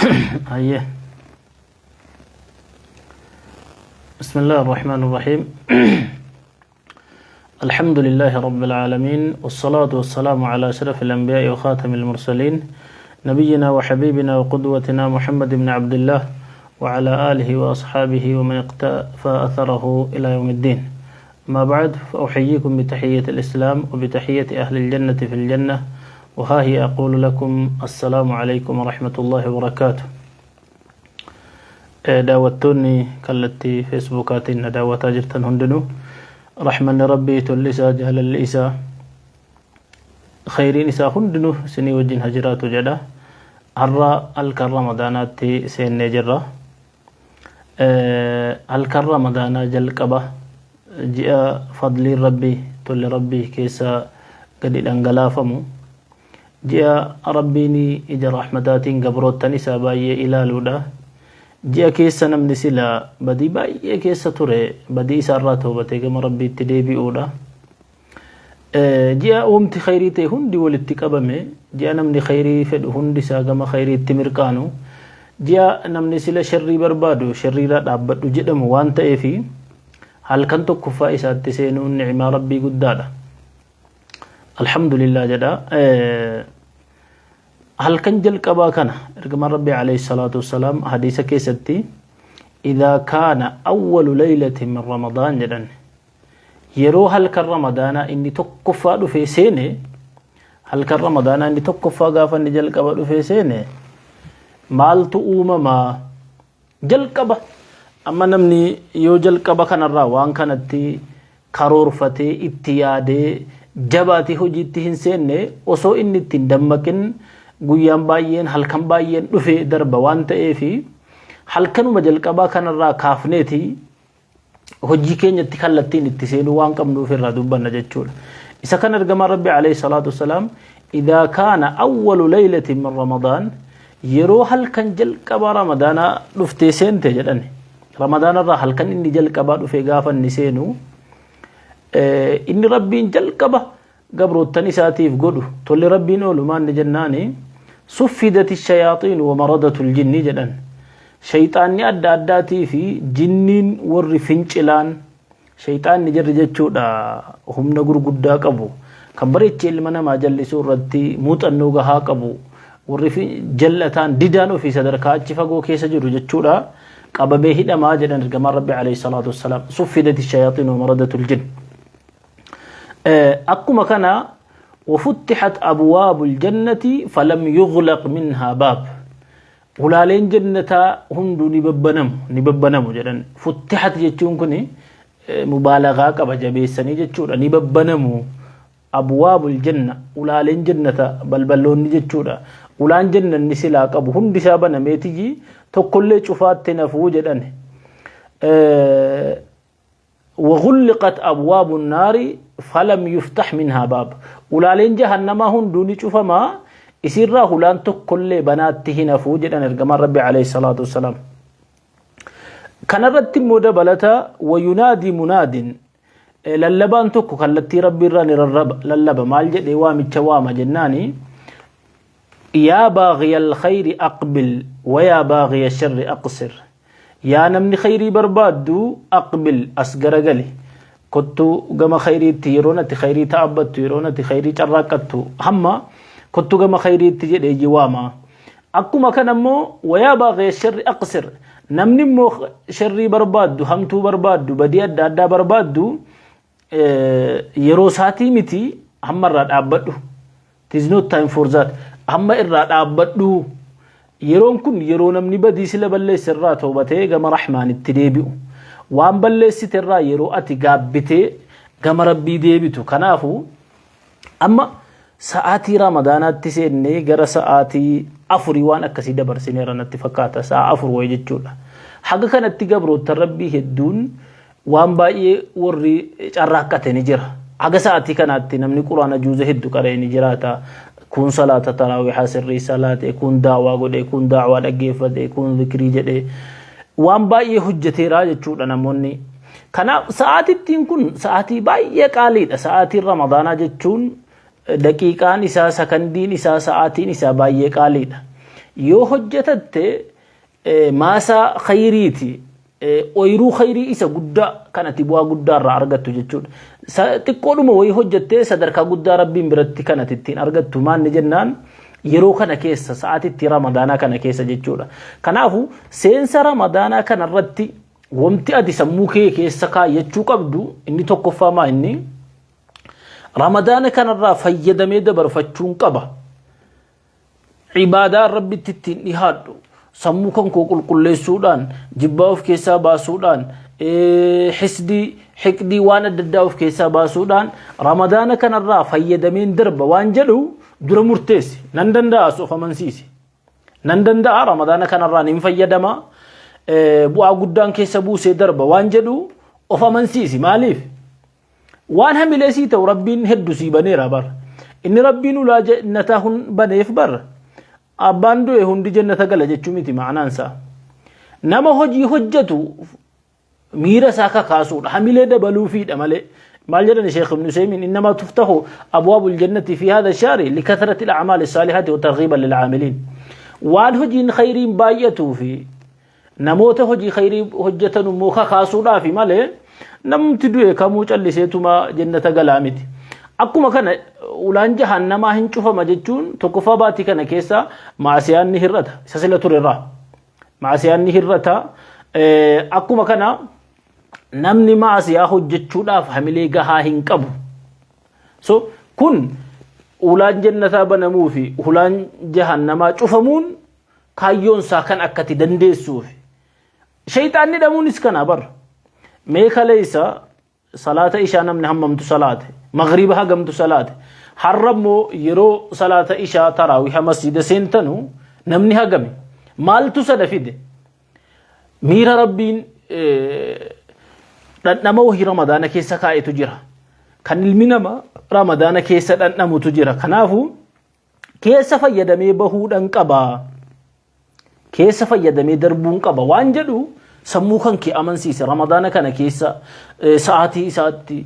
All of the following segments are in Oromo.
أيه. بسم الله الرحمن الرحيم. الحمد لله رب العالمين، والصلاة والسلام على أشرف الأنبياء وخاتم المرسلين، نبينا وحبيبنا وقدوتنا محمد بن عبد الله وعلى آله وأصحابه ومن اقتفى أثره إلى يوم الدين. ما بعد، فأحييكم بتحية الإسلام وبتحية أهل الجنة في الجنة، وها هي أقول لكم السلام عليكم ورحمة الله وبركاته. دعوتوني كالتي فيسبوكاتنا دعوة جرتن هندنو رحمن ربي تلسا جهل الإسا خيرين إسا هندنو سني وجين هجرات جدا هرى الكرمضانات سين نجرة الكرمضانا جلقبة جاء فضل ربي تل ربي كيسا قد الانقلافمو جاء ربيني إجا رحمتاتين قبروت تنسا باية إلى لودا جاء كيسا نمني سلا بدي باية كيسا تري بدي ساراته بتيكم ربي تديبي أودا جاء ومت خيريتي هندي والاتقابمي جاء نمني خيري فد هندي ساقم خيري التمركانو جاء نمني سلا شري بربادو شريرات عبدو جدم وانت إفي هل كنتو كفائسات تسينون نعمة ربي قدادا الحمد لله جدا. هل كان جل كبا كان رقم ربي عليه الصلاة والسلام حديث كيستي إذا كان أول ليلة من رمضان جدا يرو هل كان رمضان إني تكفى في سنة هل كان رمضان إني تكفى غافا جل كبا في سنة مالتو ما جل كبا أما نمني يو جل كبا كان الراوان كانت كارور فتي اتيادي jabaati hojiitti hin seenne osoo inni ittiin dammaqin guyyaan baay'een halkan baay'een dhufe darba waan ta'eefi halkanuma jalqabaa kanarraa kaafneeti hojii keenyatti kallattiin itti seenuu waan qabnuuf irraa dubbanna jechuudha. isa kan ergamaa rabbi alayhi salaatu wassalaam idaa kaana awwalu laylatin min ramadaan yeroo halkan jalqabaa ramadaanaa dhuftee seente jedhani ramadaanarraa halkan inni jalqabaa dhufe gaafa inni seenu inni rabbiin jalqaba gabroottan isaatiif godhu tolli rabbiin oolumaan jennaan suffidati shayaxiin wa maradatul jinni jedhan shayxaanni adda addaatii fi jinniin warri fincilaan shayxaanni jarri jechuudha humna gurguddaa qabu kan bareechee ilma namaa jallisuu irratti muuxannoo gahaa qabu warri jallataan didaan ofii sadarkaa achi fagoo keessa jiru jechuudha qabamee hidhamaa jedhan ergamaan rabbi alayhi salaatu wassalaam suffidati shayaxiin wa maradatul jinni. أكما كان وفتحت أبواب الجنة فلم يغلق منها باب ولالين جنة هندو نببنم جدًا فتحت جتون كني مبالغة كبجبيسني جتون نببنم أبواب الجنة ولالين جنة بلبلون جتون ولان جنة نسلا كب هندي سابنا ميتيجي تقول شفات تنفو جدًا وغلقت أبواب النار فلم يفتح منها باب ولالين جهنم هندوني شوف ما يصير هلان كل بناته نفوجا نرجم ربي عليه الصلاة والسلام كان رت مودا بلتا وينادي مناد للبان تكو كالتي ربي راني الرب للب مالج دوام الشوام جناني يا باغي الخير أقبل ويا باغي الشر أقصر يا نمني خيري بربادو أقبل أسقر قلي كنتو قم خيري تيرونة خيري تعبت تيرونة خيري تراكتو هما كنتو قم خيري تجد جواما أكو ما كان مو ويا باغي الشر أقصر نمني مو شري بربادو همتو بربادو بديات دادا بربادو يروساتي متي هم راد عبدو There's no time for that هم إراد عبدو yeroon kun yeroo namni badii sila balleesse irraa toobatee gama rahmaan itti deebi'u waan balleessite irraa yeroo ati gaabbitee gama rabbii deebitu kanaafu amma sa'aatii ramadaanaatti seennee gara sa'aatii afurii waan akkasii dabarsineera natti fakkaata sa'a afur way jechuudha haga kanatti gabroota rabbii hedduun waan baay'ee warri carraaqqate ni jira haga sa'aatii kanaatti namni quraana juuza hedduu qara'ee ni jiraata كون صلاة تراويح سري صلاة يكون دعوة قد يكون دعوة دقيفة يكون ذكري جدي وان باي حجتي راجع شو أنا مني كان ساعتي تكون ساعتي باي قليل ساعتي رمضان جتون دقيقة نساء سكندي نساء ساعتي نساء باي قليل yoo hojjetatte maasaa khayriiti oyruu khayrii isa guddaa kanati bu'aa guddaa irraa argattu jechuudha. Xiqqoodhuma wayii hojjettee sadarkaa guddaa rabbiin biratti kanati ittiin argattu maanni jennaan yeroo kana keessa sa'aatitti ramadaanaa kana keessa jechuudha. Kanaafu seensa ramadaanaa kana irratti wanti ati sammuu kee keessa kaayyachuu qabdu inni tokkoffaa maa inni ramadaana kanarraa fayyadamee dabarfachuun qaba. Ibaadaa rabbitti ittiin dhihaadhu sammuu kan koo qulqulleessuudhaan jibbaa of keessaa baasuudhaan hiqdii waan adda addaa of keessaa baasuudhaan ramadaana kanarraa fayyadameen darba waan jedhu dura murteessi. Nan danda'a of amansiisi. Nan danda'a ramadaana kanarraa nin fayyadama bu'aa guddaan keessa buusee darba waan jedhu of amansiisi. Maaliif waan hamilee sii ta'u rabbiin hedduu sii baneera bar. Inni rabbiin ulaa jannataa hun baneef bar abbaan du'e hundi jannata gala jechuu miti ma'anaansa. Nama hojii hojjetu miira isaa kakaasuudha hamilee dabaluufiidha malee. مال جدًا الشيخ ابن سيمين إنما تفتح أبواب الجنة في هذا الشهر لكثرة الأعمال الصالحة وترغيبا للعاملين. وان هجين خيرين بايته في نموت هجي خيري هجة موخا خاصونا في ماله نم تدوي كموش اللي سيتما جنة قلامت. أكو مكان ولان جهنم هنشوف مجتون تكفى باتي كان كيسا مع سيان نهرتها سلسلة الرّا مع سيان نهرتها أكو مكان namni maasiyaa hojjechuudhaaf hamilee gahaa hin qabu. So kun ulaan jannataa banamuu fi ulaan jahannamaa cufamuun kaayyoon isaa kan akkati dandeessuuf. Shayxaanni dhamuunis kana bar. Mee kaleessa salaata ishaa namni hammamtu salaate maghriba hagamtu salaate harrammoo yeroo salaata ishaa taraawih masjida seentanu namni hagame maaltu sada fide miira rabbiin dhandhama wahii ramadaana keessa kaa'etu jira. Kan ilmi namaa ramadaana keessa dhandhamutu jira. Kanaafu keessa fayyadamee bahuudhaan qaba. Keessa fayyadamee darbuun qaba. Waan jedhu sammuu kan kee amansiise ramadaana kana keessa sa'aatii isaatti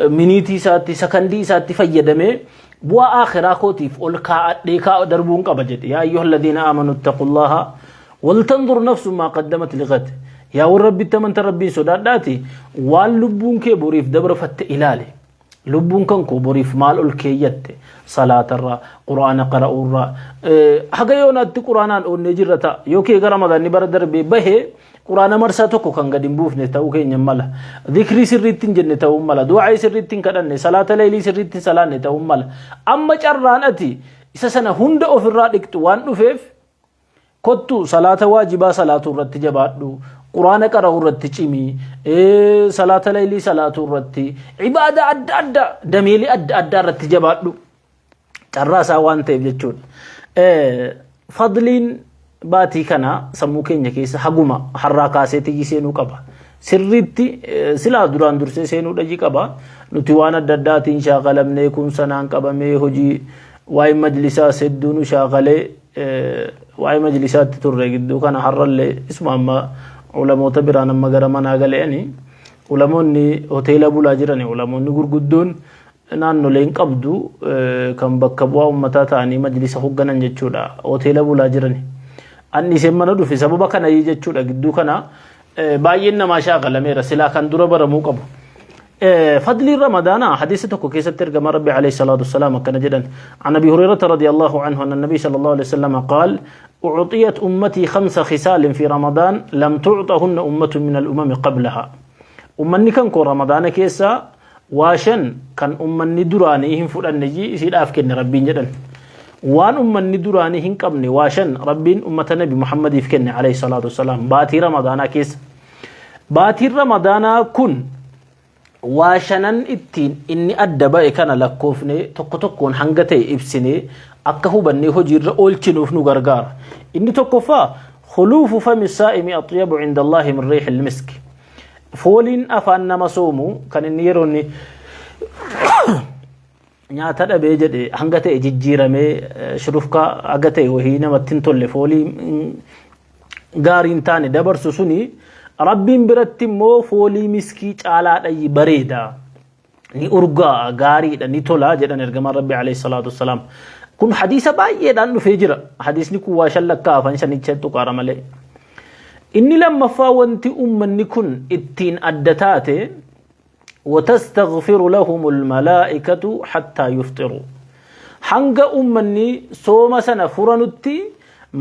miniitii isaatti sakandii isaatti fayyadamee bu'aa akhiraa kootiif ol kaa'adhee darbuun qaba jedhe. Yaa ayyuhalladhiina aamanu ittaqullaha waltanzur nafsun maa qaddamat lighad. يا وربي تمن تربي سوداداتي واللبون كي بوريف دبر فت إلالي لبون كان كو بوريف مال الكيت صلاة الرا قرآن قرأ الرا حاجة يونات قرآن أو نجرتا يوكي غرامة نبرة دربي به قرآن مرساتو كو كان قديم بوف نتاو كي نملا ذكري سريتين جنة تاو ملا دعاء سريتين كدن صلاة ليلي سريتين صلاة نتاو ملا أما جرانتي إذا سنة هند أو في الرادك توان نفيف كتو صلاة واجبة صلاة الرت جبادو قرآن قرأ الرتشيمي صلاة ليلي صلاة الرتي عبادة أدى دميلي أدى الرتجبات الرأس أوان تبجتون فضلين باتي كنا سموكين يكيس حقوما حراكاسيتي يسينو كبا سريتي سلا دران درسي سينو دجي كبا نتوانا دداتين شاغلم نيكون سنان كبا ميهجي واي مجلسا سدونو شاغلي واي مجلسات ترغدو كان حرل اسمه أما علماء تبران مغرا مناغل يعني علماء ني هوتيلا بولا جيراني علماء ني غورغدون نانو لين قبدو كم بكبوا امتا تاني مجلس خوغنن جچودا هوتيلا بولا جيراني اني سمنا دو في سبب كان يجچودا غدو كان باينا ما شاء الله ميرا سلا كان دربر مو قبو فضل رمضان حديثته كيس ترجم ربي عليه الصلاه والسلام كان جدا عن ابي هريره رضي الله عنه ان النبي صلى الله عليه وسلم قال أعطيت أمتي 5 خصال في رمضان لم تعطهن أمة من الأمم قبلها. أمني كان كو رمضان كيسا واشن كان أمني درانيهم فلان نجي يصير أفكر ربين جدا. وان أمني درانيهم قبني واشن ربين أمة النبي محمد يفكرني عليه الصلاة والسلام. باتي رمضان كيس باتي رمضان كن واشنن التين إني أدبا كان لكوفني تكون هنگتي إبسني akka hubanne hojiirra oolchinuuf nu gargaara. Inni tokkoffaa khuluufu fami saa'imi atyabu inda Allahi min riihi al-misk. Fooliin afaan nama soomu kan inni yeroo inni nyaata dhabee jedhe hanga ta'e jijjiiramee shurufkaa haga ta'e wahii namatti hin tolle foolii gaarii hin taane dabarsu suni rabbiin biratti immoo foolii miskii caalaadha bareeda ni urgaa gaariidha ni tola jedhan ergamaan rabbi alayhi salaatu wassalaam. كن حديث باية دان فجرة حديث نكو واشل لك كافن شنيتشتو كارمالي إني لما فاونتي أمني كن التين أدتاتي وتستغفر لهم الملائكة حتى يفطروا حنق أمني صوم سنة فرنتي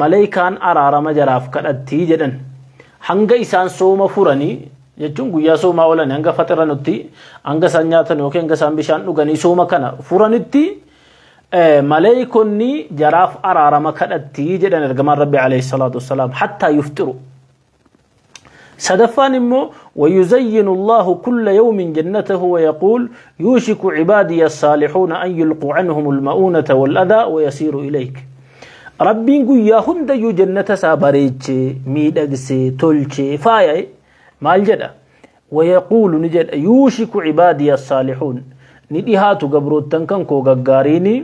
ملائكان أرارم جراف كالتي جدا حنق إسان صوم فرني jechuun guyyaa soomaa oolan hanga fatiranutti hanga san nyaatan yookiin hanga san bishaan dhuganii sooma kana furanitti malaa'ikonni jaraaf araarama kadhatti jedhan ergamaan rabbi alayhi salaatu wassalaam hatta yuftiru صدفان إمو ويزين الله كل يوم جنته ويقول يوشك عبادي الصالحون أن يلقوا عنهم المؤونة والأذى ويسير إليك ربي نقول يا هند يو جنة سابريتش ميدقسي تلتش فايا مال جدا ويقول نجد يوشك عبادي الصالحون نديهاتو قبروتن كنكو غغاريني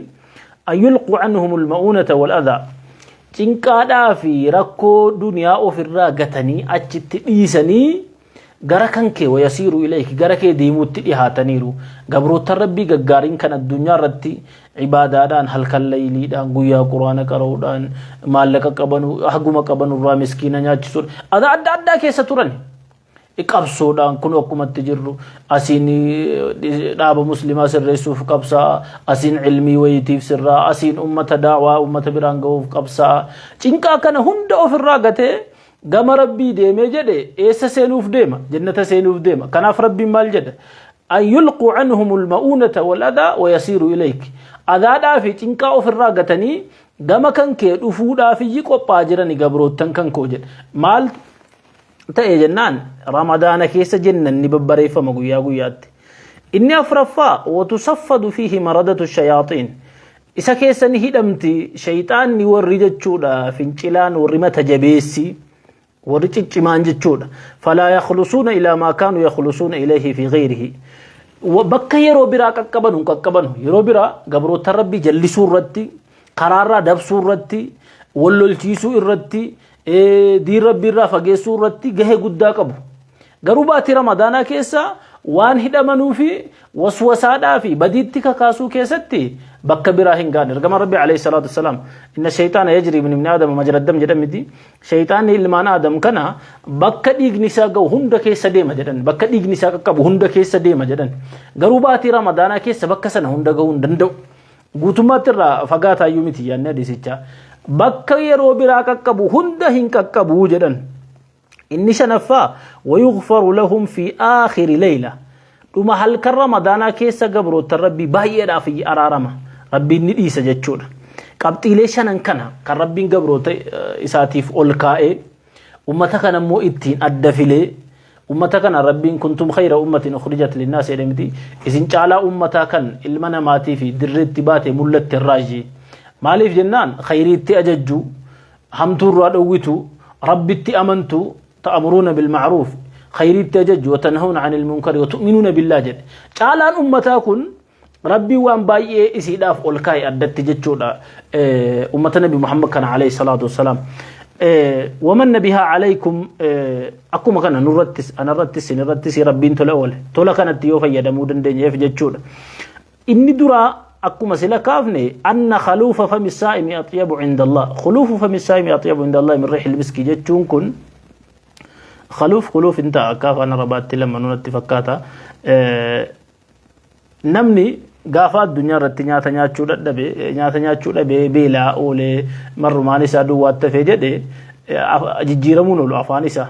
أن يلقوا عنهم المؤونة والأذى cinqaadhaa fi rakkoo duniyaa ofirraa gatanii achitti dhiisanii gara kan kee wayasiiru ilayki gara kee deemuutti dhihaataniiru gabroota rabbii gaggaariin kan addunyaa irratti ibaadaadhaan halkan layliidhaan guyyaa quraana qara'uudhaan maallaqa qabanu haguma qabanu irraa miskiina nyaachisuudha adda addaa keessa turan iqabsoodhaan kun akkumatti jirru asiin dhaaba muslimaa sirreessuuf qabsaa asiin ilmii wayitiif sirraa asiin ummata daawaa ummata biraan ga'uuf qabsaa cinqaa kana hunda ofirraa gatee gama rabbii deemee jedhe eessa seenuuf deema jannata seenuuf deema kanaaf rabbiin maal jedha an yulqu anhum alma'unata wal adha wa yasiru ilayk adaadhaa fi cinqaa ofirraa gatanii gama kan kee dhufuudhaaf qophii jiran gabrootan kan koo jedhe maal ta'e jennaan ramadaana keessa jannanni babbareeffama guyyaa guyyaatti inni afraffaa watusaffadu fiihi maradatu shayaaxiin isa keessa ni hidhamti shayxaanni warri jechuudha fincilaan warri mata jabeessi warri ciccimaan jechuudha falaa yakhlusuuna ilaa maa kaanuu yakhlusuuna ilayhi fi ghayrihi bakka yeroo biraa qaqqabanu yeroo biraa gabroota rabbii jallisuu irratti karaarraa dabsuu irratti wallolchiisuu irratti diin rabbii irraa fageessuu irratti gahee guddaa qabu garuu baatii ramadaanaa keessa waan hidhamanuu fi waswasaadhaa fi badiitti kakaasuu keessatti bakka biraa hin gaane ergamaan rabbii alayhi salaatu wassalaam inna shayxaana yajrii min ibni aadama majra dam jedhamiti shayxaanni ilmaan aadam kana bakka dhiigni isaa ga'u hunda keessa deema jedhan bakka dhiigni isaa qaqqabu hunda keessa deema jedhan garuu baatii ramadaanaa keessa bakka sana hunda ga'uu hin danda'u guutummaatti irraa fagaataayyuu miti yaanni hadiisichaa bakka yeroo biraa qaqqabu hunda hin qaqqabu jedhan inni shanaffaa wayughfaru lahum fi aakhiri layla dhuma halkan ramadaanaa keessa gabroota rabbii baay'eedhaaf araarama rabbiin ni dhiisa jechuudha qabxiilee shanan kana kan rabbiin gabroota isaatiif ol kaa'ee ummata kana immoo ittiin adda filee ummata kana rabbiin kuntum khayra ummatin ukhrijat linnaas jedhamti isin caalaa ummataa kan ilma namaatii fi dirreetti baate mul'atte irraaji maaliif jennaan khayriitti ajajju hamtuurraa dhowwitu rabbitti amantu ta'muruna bil ma'ruf khayriitti ajajju wa tanhawna 'anil munkari wa tu'minuna billah jedhe caalaan ummataa kun rabbii waan baay'ee isiidhaaf ol kaa'e addatti jechuudha ummata nabi muhammad kana alayhi salatu wasalam ومن بها عليكم أكما كان نرتس أنا رتس نرتس ربين تلأول تلا كانت يوفى يدمودن دنيا في جتشود إني درا أكما سلا كافني أن خلوف فم الصائم أطيب عند الله خلوف فم الصائم أطيب عند الله من ريح المسك جتشون كن خلوف انت كاف أنا ربات لما نتفكاتا نمني gaafa addunyaa irratti nyaata nyaachuu dhabe beelaa oolee marrumaan isaa duwwaatti hafee jedhe jijjiiramuun oolu afaan isaa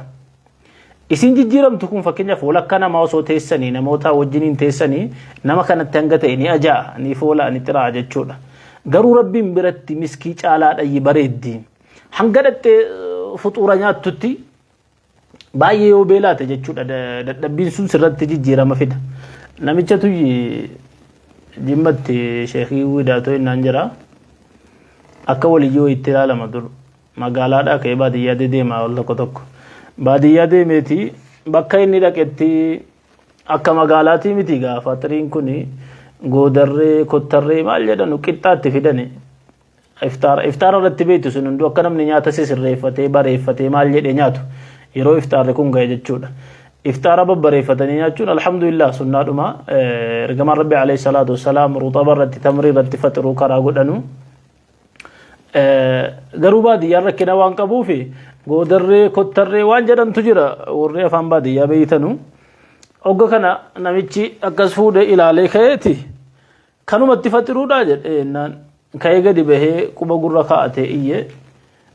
isin jijjiiramtu kun fakkeenyaaf walakkaa namaa osoo teessanii namoota wajjiniin teessanii nama kanatti hanga ta'e ni ajaa'a ni foolaa ni xiraa jechuudha garuu rabbiin biratti miskii caalaadha bareeddi hanga dhattee fuxuura nyaattutti baay'ee yoo beelaate jechuudha dadhabbiin sun sirratti jijjiirama fida namichatu jimmatti sheekii widaatoo innaan jira akka waliyyoo itti ilaalama dur magaalaadhaa ka'ee baadiyyaa deemaa ol tokko baadiyyaa deemeeti bakka inni dhaqetti akka magaalaatii miti gaafa xiriin kun goodarree kottarree maal jedhanu qixxaatti fidane iftaara irratti beektu sun hunduu akka namni nyaata sirreeffatee bareeffatee maal jedhee nyaatu yeroo iftaarri kun ga'e jechuudha إفطار ببريفتني ناتشون الحمد لله سنة رجما ربي عليه الصلاة والسلام رطبا رت تمري رت فترو كرا قدنو garuu baadiyyaa rakkina waan qabuufi goodarree kottarree waan jedhantu jira warri afaan baadiyyaa beeytanu ogga kana namichi akkas fuudhee ilaalee ka'eeti kanumatti faxiruudha jedhee naan ka'ee gadi bahee quba gurra kaa'atee iyyee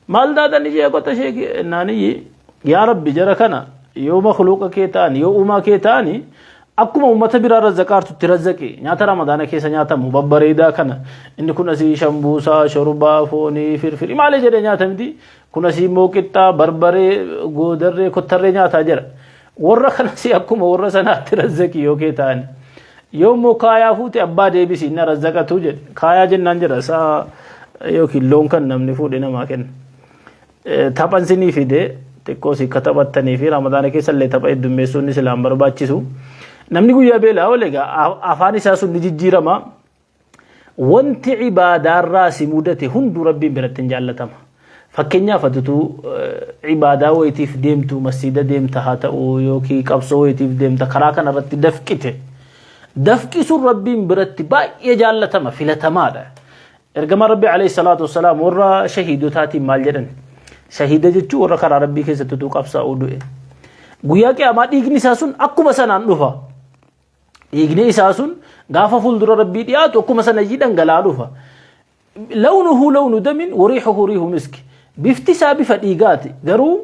maal daadhan ijee qota sheekii naan iyyee yaa rabbi jara kana yoo makhluuqa kee ta'ani yoo uumaa kee ta'ani akkuma ummata biraa razzaqaartutti razzaqi nyaata ramadaana keessa nyaatamu babbareedaa kana inni kun asii shambuusaa shorbaa foonii firfiri maali jedhee nyaata miti kun asii immoo qixxaa barbaree goodarree kottarree nyaataa jira warra kanasi akkuma warra sanaatti razzaqi yoo kee ta'ani yoo immoo kaayaa fuute abbaa deebisi na razzaqatu jedhe kaayaa jennaan jira saa yookiin loon kan namni fuudhe namaa kenna taphan sinii fide xiqqoo si katabattanii fi ramadaana keessa illee tapha heddummeessuun islaan barbaachisu namni guyyaa beelaa olega afaan isaa sun ni jijjiirama wanti ibaadaarraa si mudate hundu rabbiin biratti jaallatama fakkeenyaaf atutu ibaadaa wayitiif deemtu masjida deemta haa ta'u yookiin qabsoo wayitiif deemta karaa kana irratti dafqite dafqisuun rabbiin biratti baay'ee jaallatama filatamaadha ergama rabbi alayhi salaatu wassalaam warra shahiidotaatiin maal jedhan shahida jechuun warra karaa rabbii keessatti tu qabsaa'uu du'e guyyaa qiyaamaa dhiigni isaa sun akkuma sanaan dhufa dhiigni isaa sun gaafa fuuldura rabbii dhiyaatu akkuma sana dhangala'aa dhufa lawnuhu lawnu damin wariihuhu riihu miski bifti isaa bifa dhiigaati garuu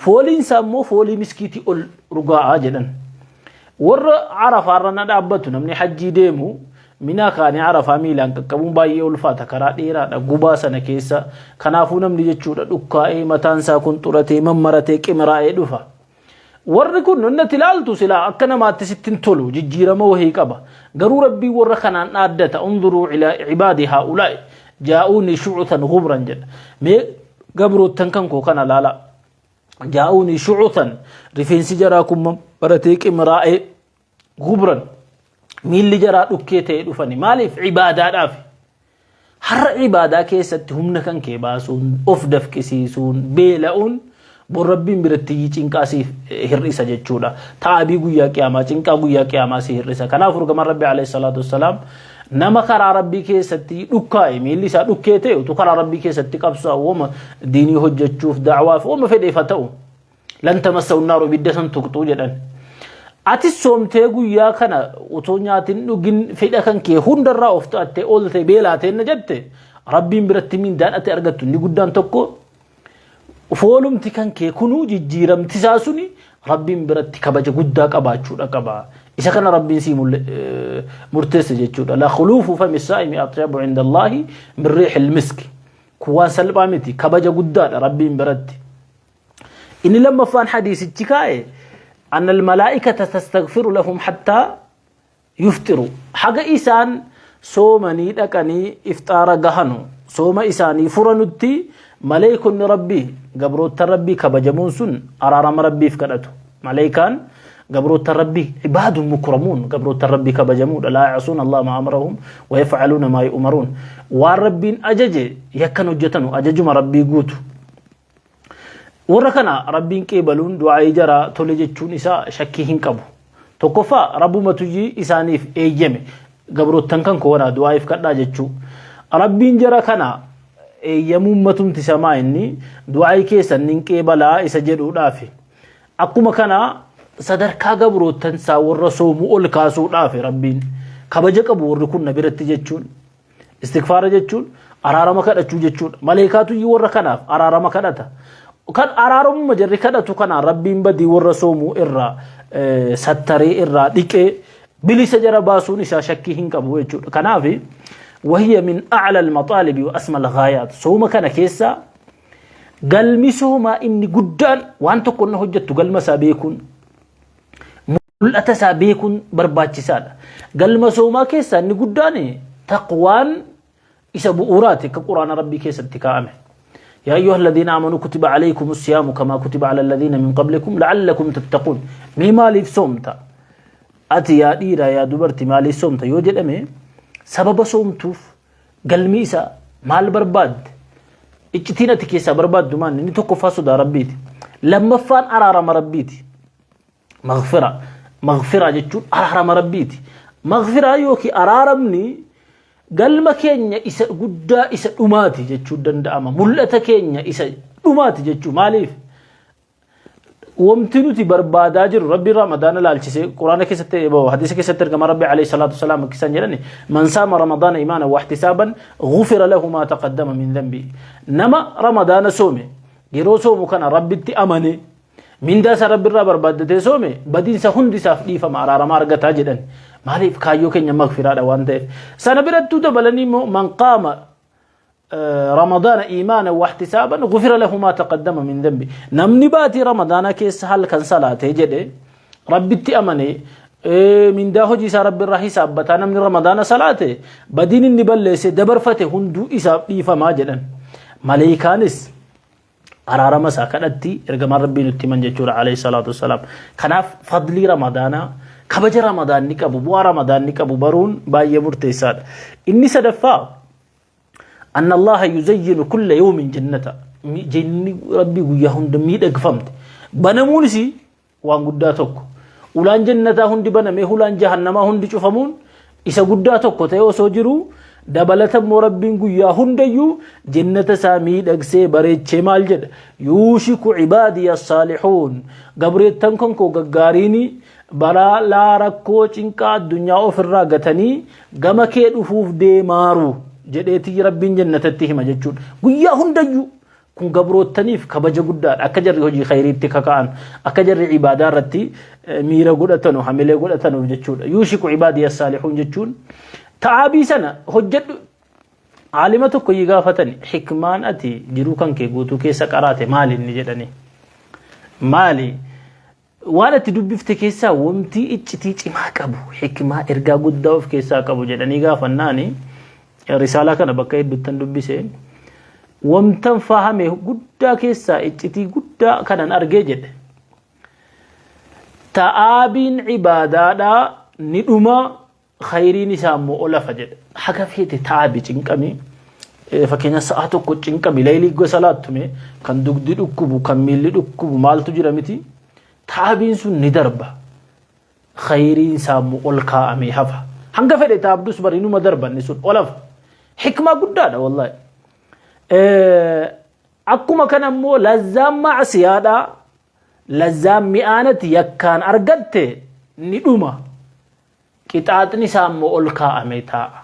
fooliin isaa immoo foolii miskiitii ol rugaa'aa jedhan warra carafaarra na dhaabbatu namni hajjii deemu minaa kaanii arafaa miilaan qaqqabuun baay'ee ulfaata karaa dheeraadha gubaa sana keessa kanaafuu namni jechuudha dhukkaa'ee mataan isaa kun xuratee mammaratee qimiraa'ee dhufa warri kun natti ilaaltu silaa akka namaatti sittin tolu jijjiirama wahii qaba garuu rabbii warra kanaan dhaaddata unzuruu ilaa cibaadi haa'ulaa'i jaa'uuni shucutan gubran jedha mee gabroottan kan koo kana laala jaa'uuni shucutan rifeensi jaraa kun mammaratee qimiraa'ee gubran miilli jaraa dhukkee ta'ee dhufani maaliif ibaadaadhaaf har'a ibaadaa keessatti humna kan kee baasuun of dafqisiisuun beela'uun bor rabbiin biratti cinqaasiif hir'isa jechuudha ta'abii guyyaa qiyaamaa cinqaa guyyaa qiyaamaa si hir'isa kanaaf ergamaan rabbi alayhi salaatu wassalaam nama karaa rabbii keessatti dhukkaa'e miilli isaa dhukkee ta'e utuu karaa rabbii keessatti qabsaa'u wama diinii hojjechuuf da'waaf wama fedheef haa ta'u lan tamassahu naaru ibidda san tuqxuu jedhan ati soomtee guyyaa kana utoo nyaatin dhugin fedha kan kee hundarraa of to'attee oolte beelaatee na jette rabbiin biratti mindaan ati argattu ni guddaan tokko foolumti kan kee kunuu jijjiiramti isaa suni rabbiin biratti kabaja guddaa qabaachuudha qaba isa kana rabbiin si murteesse jechuudha la khulufu fami saa'imi atyabu inda allahi min riihil miski kuwaan salphaa miti kabaja guddaadha rabbiin biratti inni lammaffaan hadiisichi kaa'e أن الملائكة تستغفر لهم حتى يفطروا حاجة إسان سومني لكني إفطار جهنو سوم إساني فرنتي ملائك ربي قبروت ربي كبجمون سن أرارم ربي فكرته ملائكان قبروت ربي عباد مكرمون قبروت ربي كبجمون لا يعصون الله ما أمرهم ويفعلون ما يؤمرون والربين أجج يكنوا جتنوا أججم ربي قوتوا warra kana rabbiin qeebaluun du'aa jara tole jechuun isaa shakkii hin qabu tokkoffaa rabbumatu isaaniif eeyyame gabrootan kan koona du'aaf kadhaa jechuu rabbiin jara kana eeyyamuun matumti samaa inni du'aa keessan nin qeebalaa isa jedhuudhaaf akkuma kana sadarkaa gabrootan saa warra soomu ol kaasuudhaaf rabbiin kabaja qabu warri kun biratti jechuun istighfaara jechuun araarama kadhachuu jechuudha maleekaatu warra kanaaf araarama kadhata kan araarumma jarri kadhatu kana rabbiin badii warra soomuu irraa sattaree irraa dhiqee bilisa jara baasuun isaa shakkii hin qabu jechuudha kanaaf وهي من أعلى المطالب وأسمى الغايات سوما كان كيسا قلمي سوما إني قدان وانتو كنا هجتو قلما سابيكون ملأتا سابيكون برباتي سادة قلما سوما كيسا إني قداني تقوان إسابو أوراتي كقرآن ربي كيسا اتكامه يا أيها الذين آمنوا كتب عليكم الصيام كما كتب على الذين من قبلكم لعلكم تتقون مما لي صومتا أتي يا ديرا يا دبرتي مالي صومتا يوجد أمي سبب صومتوف قلميسا مال برباد اجتينا تكيسا برباد دمان اني توقفا صدا ربيتي لما فان أرارم ربيتي مغفرة جتشون أرارم ربيتي مغفرة يوكي أرارمني galma keenya isa guddaa isa dhumaati jechuu danda'ama mul'ata keenya isa dhumaati jechuu maaliif wamti nuti barbaadaa jiru rabbi ramadaana laalchise quraana keessatti hadiisa keessatti ergama rabbi alayhi salatu wasalam kisan jedhani man saama ramadaana imaana wa ihtisaban ghufira lahu ma taqaddama min dhanbi nama ramadaana soome yeroo soomu kana rabbitti amane minda sa rabbi irraa barbaadate soome badiinsa hundi isaaf dhiifama araarama argataa jedhan maaliif kaayyoo keenya magfiraadha waan ta'eef sana birattuu dabalanii man qaama رمضان إيمانا واحتسابا غفر له ما تقدم من ذنبه نمني باتي رمضان كيس هل كان صلاة جدي ربي تأمني من داهو جيسا ربي الرحي سابتانا من رمضان صلاة بدين النبال ليس دبر فتح هندو إساب إيفا ما جدا مليكانس أرارا مسا كانت إرقام ربي نتمن جيشور عليه الصلاة والسلام كناف فضلي رمضان كبج رمضان نكابو بوا رمضان نكابو برون باية مرتساد إني سدفا أن الله يزين كل يوم جنة جن ربي وياهم دميد أقفمت بنمونسي وان قداتك ولان جنة هندي بنمي ولان جهنم هندي شوفمون إسا قداتك تيو سوجرو دبلت مربين وياهم ديو جنة ساميد أقسي بريد شمال جد يوشك عبادي الصالحون قبريت تنكن كو قاريني برا لا ركو چنكا الدنيا وفر قتني قما كيد أفوف دي مارو jedheeti rabbiin jannatatti hima jechuudha guyyaa hundayyuu kun gabrootaniif kabaja guddaadha akka jarri hojii khayriitti kaka'an akka jarri ibaadaa irratti miira godhatanu hamilee godhatanuuf jechuudha yuushiku ibaadiy as-saalihuun jechuun ta'aabii sana hojjedhu aalima tokko yi gaafatani hikmaan ati jiruu kan kee guutuu keessa qaraate maali inni jedhani maali waan ati dubbifte keessaa wanti iccitii cimaa qabu hikmaa ergaa guddaa of keessaa qabu jedhanii gaafannaani رسالة كان بكاي دوتن دبيسه ومتن فهمه غدا كيسا اجتي غدا كان ارجيجد تآبين عبادادا ندوما خيرين سامو اولا فجد حاجه فيت تآبي چنقمي فكينا ساعتو كو چنقمي ليلي غو صلاتمي كان دغدي دكبو كان ميلي دكبو مالتو جرامتي تآبين سو ندربا خيرين سامو اولكا امي حفا hanga fedhe taabdus barinu madarbanni sun olaf hikma guddaadha wallahi akkuma kana immoo lazzaan macsiyaadha lazzaan mi'aanati yakkaan argatte ni dhuma qixaaxni isaa immoo ol kaa'amee taa'a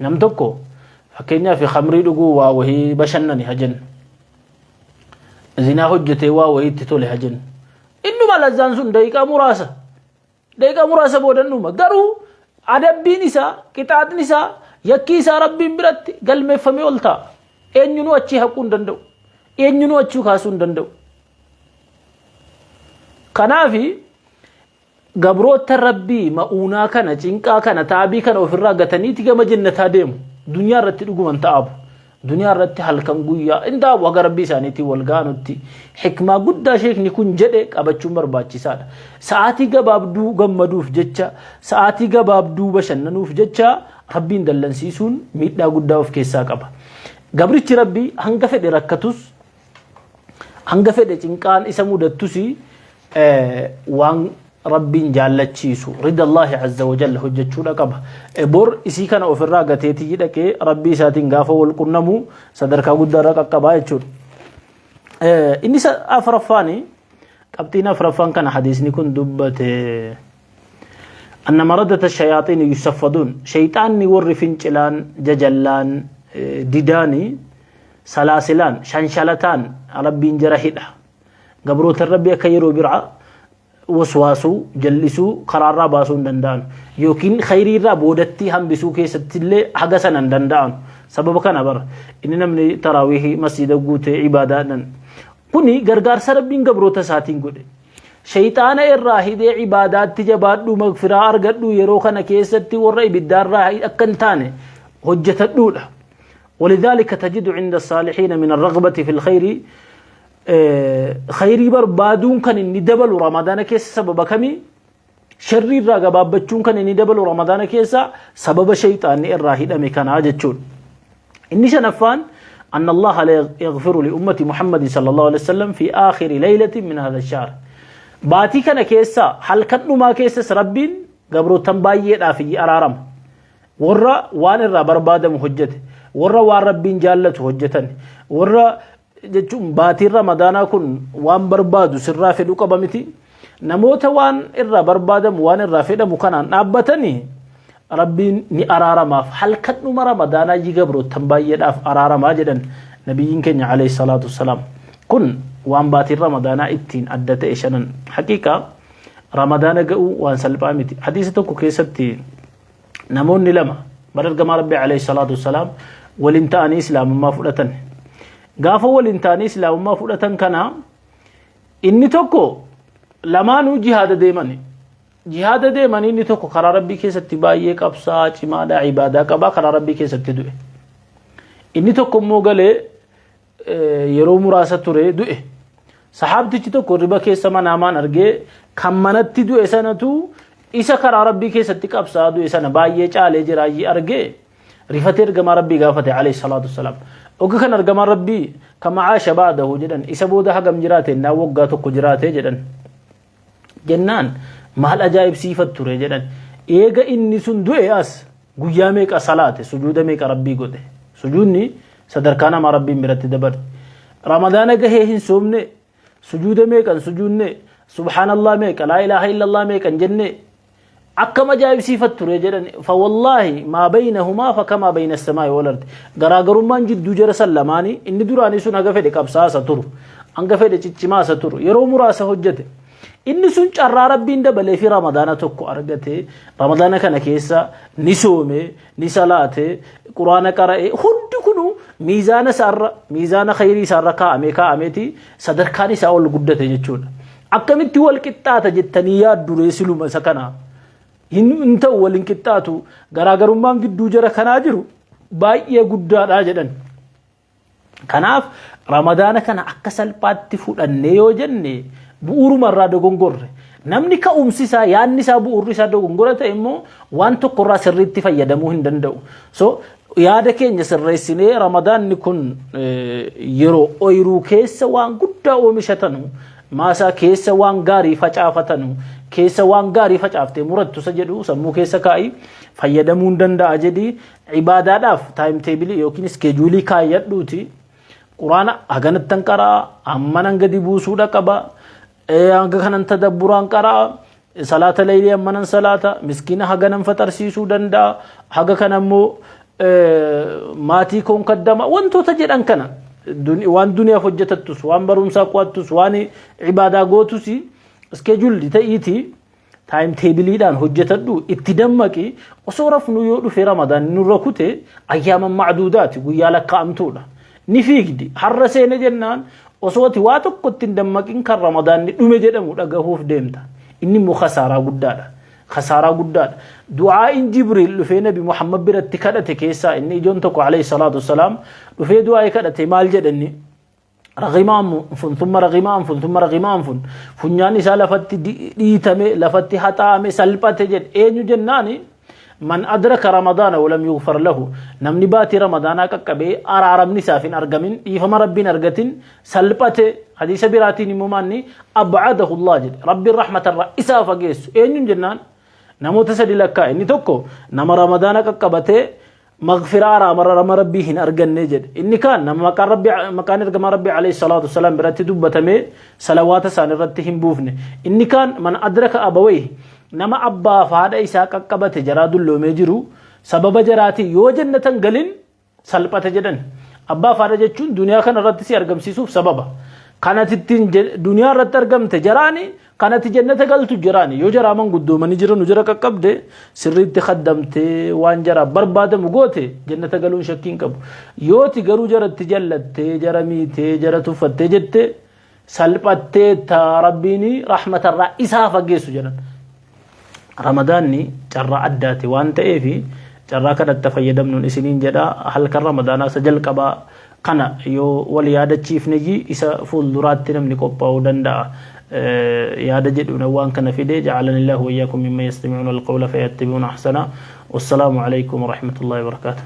nam tokko fakkeenyaaf khamrii dhuguu waa wahii bashannani hajan zinaa hojjetee waa wahiitti tole hajan innuma lazzaan sun daqiiqaa muraasa boodannuma garuu adabbiin isaa qixaaxni isaa yakkii isaa rabbiin biratti galmeeffamee ol ta'a eenyunuu achi haquu hin danda'u eenyunuu achi kaasuu hin danda'u kanaafi gabroota rabbii ma'uunaa kana cinqaa kana taabii kana ofirraa gataniiti gama jannataa deemu duniyaa irratti dhuguman ta'abu duniyaa irratti halkan guyyaa indaabu haga rabbii isaaniitiin wal gaanutti hikmaa guddaa sheekni kun jedhe qabachuun barbaachisaadha sa'aatii gabaabduu gammaduuf jecha sa'aatii gabaabduu bashannanuuf jecha rabbiin dallansiisuun miidhaa guddaa of keessaa qaba gabrichi rabbii hanga fedhe rakkatus hanga fedhe cinqaan isa mudattus waan rabbiin jaallachiisu rida Allahi azza wa jalla hojjechuudha qaba bor isii kana ofirraa gateetii hidhaqee rabbii isaatiin gaafa wal qunnamu sadarkaa guddaarra qaqqabaa jechuudha inni afraffaani qabxiin afraffaan kana hadiisni kun dubbate أن مردة الشياطين يصفدون شيطان ورّ فنجلان ججلان ديداني سلاسلان شنشلتان ربين جرهده قبروت الربي كيرو برعا وسواسو جلسو قرار باسون دندان يوكين خيري را بودتي هم بسو كيست اللي حقسنا دندان سبب كان بر إننا من تراويه مسجد قوت عباداتنا كوني غرغار سربين قبروت ساتين قد شيطان الراهي عبادات تجبادو مغفرة أرغدو يروخنا كيستي ورأي بالدار راهي أكنتاني هجة الدولة ولذلك تجد عند الصالحين من الرغبة في الخير خيري بربادون كان ندبل رمضان كيس سبب كمي شري الرغبابتون كان ندبل رمضان كيس سبب شيطان الراهي دمي كان عاجتون إني شنفان أن الله لا يغفر لأمة محمد صلى الله عليه وسلم في آخر ليلة من هذا الشهر باتي كان كيسا هل كنو ما كيسس ربين قبرو تنبايي في أرارم warra waan irraa barbaadamu hojjete warra waan rabbiin jaallatu hojjetan warra jechuun baatiin ramadaanaa kun waan barbaadu sirraa fedhu qaba miti namoota waan irraa barbaadamu waan irraa fedhamu kanaan dhaabbatanii rabbiin ni araaramaaf halkan dhuma ramadaanaa jigabroottan baay'eedhaaf araaramaa jedhan nabiyyiin keenya alayhi salaatu wassalaam kun waan baatiin ramadaanaa ittiin adda ta'e shanan haqiiqa ramadaana ga'uu waan salphaa miti hadiisa tokko keessatti namoonni lama barargamaa rabbii alayhi salaatu wassalaam waliin ta'anii islaamummaa fudhatan gaafa waliin ta'anii islaamummaa fudhatan kana inni tokko lamaanuu jihaada deemanii inni tokko karaa rabbii keessatti baay'ee qabsaa cimaadhaa ibaadaa qabaa karaa rabbii keessatti du'e inni tokko immoo galee yeroo muraasa ture du'e sahaabtichi tokko riba keessa manaamaan argee kan manatti du'e sanatu isa karaa rabbii keessatti qabsaa du'e sana baay'ee caalee jiraayyii argee rifatee ergamaa rabbii gaafate alayhi salaatu wassalaam oga kan ergamaa rabbii kan macaasha baadahu jedhan isa booda hagam jiraate naa waggaa tokko jiraate jedhan jennaan maal ajaa'ibsiifat ture jedhan eega inni sun du'e as guyyaa meeqa salaate sujuuda meeqa rabbii godhe sujuudni sadarkaa nama rabbiin biratti dabarte ramadaana gahee hin soomne sujuuda meeqan sujuudne subhaanallah meeqa laa ilaaha illallah meeqan jenne akkam ajaa'ibsiifat ture jedhan fa wallaahi maa baynahumaa fa kamaa bayna as-samaa'i wal ardi garaagarummaan jidduu jara san lamaanii inni duraanii sun haga fedhe qabsaasa turu hanga fedhe ciccimaasa turu yeroo muraasa hojjete inni sun carraa rabbiin dabalee fi ramadaana tokko argate ramadaana kana keessa ni soome ni salaate quraana qara'e hundi kunu miizaana khayrii isaarra kaa'ameeti sadarkaan isaa ol guddate jechuudha akkamitti wal qixxaata jettanii yaadduree siluma isa kana hin ta'u waliin qixxaatu garaagarummaan gidduu jara kanaa jiru baay'ee guddaadha jedhan kanaaf ramadaana kana akka salphaatti fudhannee yoo jenne bu'uuruma irraa dogongorre namni ka'umsi isaa yaadni isaa bu'uurri isaa dogongora ta'e immoo waan tokko irraa sirriitti fayyadamuu hin danda'u so yaada keenya sirreessinee ramadaanni kun yeroo ooyiruu keessa waan guddaa oomishatanu maasaa keessa waan gaarii facaafatanu keessa waan gaarii facaaftee murattu sa jedhu sammuu keessa kaa'i fayyadamuu hin danda'a jedhi ibaadaadhaaf taayim teebilii yookiin iskeejuulii kaayyadhuuti quraana haganattan qaraa ammanan gadi buusuudha qaba hanga kanan tadabburaan qaraa salaata leylii ammanan salaata miskiina haganan fatarsiisuu danda'a haga kanammoo maatii koon kaddama wantoota jedhan kana waan duniyaaf hojjetattus waan barumsaa qo'attus waan ibaadaa gootus iskeejuulii ta'iiti taayim teebiliidhaan hojjetadhu itti dammaqi osoo rafnu yoo dhufe ramadaan nurra kute ayyaaman macduudaati guyyaa lakkaa'amtuudha ni fiigdi har'a seene jennaan osooti waa tokko ittiin dammaqin kan ramadaanni dhume jedhamu dhagahuuf deemta inni immoo khasaaraa guddaadha du'aa'iin jibriil dhufee nabi muhammad biratti kadhate keessaa inni ijoon tokko alayhi salaatu wassalaam dhufee du'aa'ii kadhate maal jedhanni raqimaan fun thumma raqimaan fun funyaan isaa lafatti dhiitame lafatti haxaame salphate jedhe eenyu jennaani man adraka ramadaana walam yughfar lahu namni baati ramadaanaa qaqqabee araaramni isaaf hin argamin dhiifama rabbiin argatin salphate hadiisa biraatiin immoo maanni abcadahu allah jedhe rabbiin rahmatarraa isaa fageessu eenyun jennaan namoota sadi lakkaa inni tokko nama ramadaana qaqqabatee مغفرة رما ربي هن أرجعني جد إني كان نما مكان رجما ربي عليه الصلاة والسلام برتي دبته مي صلوات سان رتهم بوفني إني كان من أدرك أبويه نما أبا فهذا إسحاق كبته جراد اللوم يجرو سبب جراتي يوجن نتنقلين سلبته جدًا أبا فهذا جتشون دنيا كان رتي سيرجم سيسوف سببه كانت التين دنيا رترجم تجراني كانت جنة قالت جراني يو جرا من قدو من جرا نجرا كقبده سريت تخدمت وان جرا برباد مغوته جنة قالون شكين كب يو تجرو جرا تجلت جرا ميت جرا تفت جت سلبت تا ربيني رحمة الرئيسة فجيسو جرا رمضاني جرا أداتي وانت إيه جرا كده تفيدم من سنين جدا هل كر رمضان سجل كبا كنا يو وليادة تشيف نجي إسا فول درات تنمني كوبا ودندا يا دجد ونوان كان في دي جعلني الله وإياكم مما يستمعون القول فيتبعون أحسنه والسلام عليكم ورحمة الله وبركاته